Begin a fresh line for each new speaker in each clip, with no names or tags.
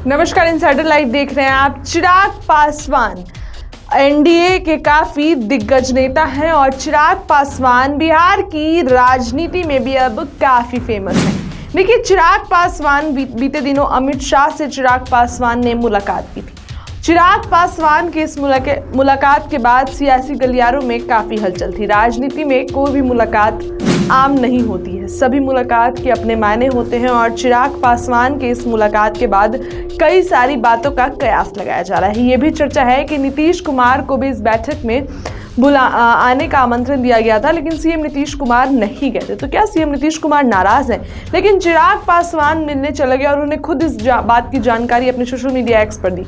नमस्कार, insider live देख रहे हैं आप। चिराग पासवान एनडीए के काफी दिग्गज नेता हैं और चिराग पासवान बिहार की राजनीति में भी अब काफी फेमस हैं। देखिए, चिराग पासवान बीते दिनों अमित शाह से चिराग पासवान ने मुलाकात की थी। चिराग पासवान की इस मुलाकात के बाद सियासी गलियारों में काफी हलचल थी। राजनीति में कोई भी मुलाकात आम नहीं होती है, सभी मुलाकात के अपने मायने होते हैं और चिराग पासवान के इस मुलाकात के बाद कई सारी बातों का कयास लगाया जा रहा है। ये भी चर्चा है कि नीतीश कुमार को भी इस बैठक में आने का आमंत्रण दिया गया था, लेकिन सीएम नीतीश कुमार नहीं गए थे। तो क्या सीएम नीतीश कुमार नाराज हैं? लेकिन चिराग पासवान मिलने चले गए और उन्होंने खुद इस बात की जानकारी अपने सोशल मीडिया एक्स पर दी।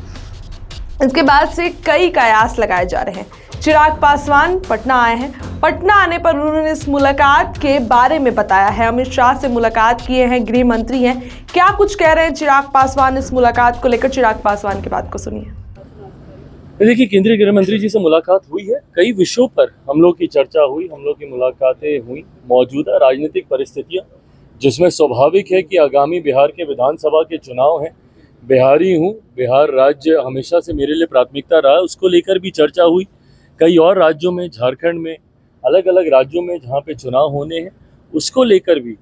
इसके बाद से कई कयास लगाए जा रहे हैं। चिराग पासवान पटना आए हैं। पटना आने पर उन्होंने इस मुलाकात के बारे में बताया है। अमित शाह से मुलाकात किए हैं, गृह मंत्री हैं। क्या कुछ कह रहे हैं चिराग पासवान इस मुलाकात को लेकर? चिराग पासवान की बात को सुनिए।
देखिए, केंद्रीय गृह मंत्री जी से मुलाकात हुई है। कई विषयों पर हम लोग की चर्चा हुई, हम लोग की मुलाकातें हुई। मौजूदा राजनीतिक परिस्थितियां, जिसमें स्वाभाविक है कि आगामी बिहार के विधानसभा के चुनाव हैं। बिहारी हूँ, बिहार राज्य हमेशा से मेरे लिए प्राथमिकता रहा है, उसको लेकर भी चर्चा हुई। कई और राज्यों में, झारखंड में, अलग अलग राज्यों में जहाँ पे चुनाव होने हैं, उसको लेकर भी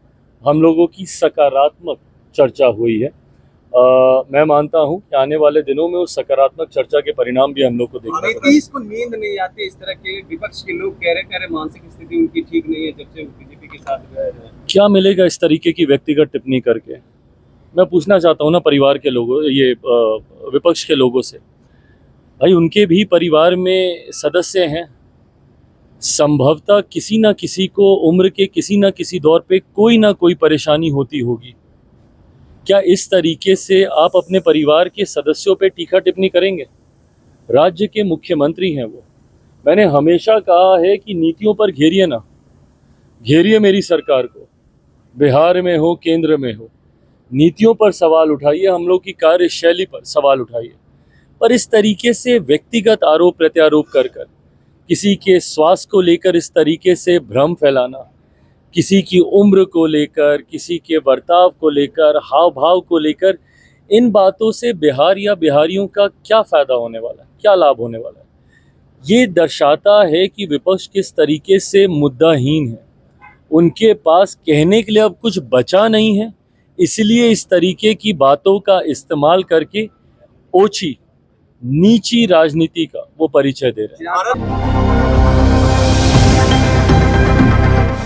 हम लोगों की सकारात्मक चर्चा हुई है। मैं मानता हूँ कि आने वाले दिनों में उस सकारात्मक चर्चा के परिणाम भी हम लोग को देखने को
नीतीश को नींद नहीं आती, इस तरह के विपक्ष के लोग कह रहे मानसिक स्थिति उनकी ठीक नहीं है जब से बीजेपी के साथ गए हैं।
क्या मिलेगा इस तरीके की व्यक्तिगत टिप्पणी करके? मैं पूछना चाहता हूँ ना परिवार के लोगों, ये विपक्ष के लोगों से, भाई उनके भी परिवार में सदस्य हैं। संभवतः किसी ना किसी को उम्र के किसी ना किसी दौर पे कोई ना कोई परेशानी होती होगी। क्या इस तरीके से आप अपने परिवार के सदस्यों पे टीका टिप्पणी करेंगे? राज्य के मुख्यमंत्री हैं वो। मैंने हमेशा कहा है कि नीतियों पर घेरिए ना, घेरिए मेरी सरकार को, बिहार में हो, केंद्र में हो। नीतियों पर सवाल उठाइए, हम लोग की कार्यशैली पर सवाल उठाइए। पर इस तरीके से व्यक्तिगत आरोप प्रत्यारोप कर किसी के स्वास्थ्य को लेकर इस तरीके से भ्रम फैलाना, किसी की उम्र को लेकर, किसी के बर्ताव को लेकर, हाव भाव को लेकर, इन बातों से बिहार या बिहारियों का क्या फ़ायदा होने वाला है, क्या लाभ होने वाला है? ये दर्शाता है कि विपक्ष किस तरीके से मुद्दाहीन है। उनके पास कहने के लिए अब कुछ बचा नहीं है, इसलिए इस तरीके की बातों का इस्तेमाल करके ओछी नीची राजनीति का वो परिचय दे रहे हैं।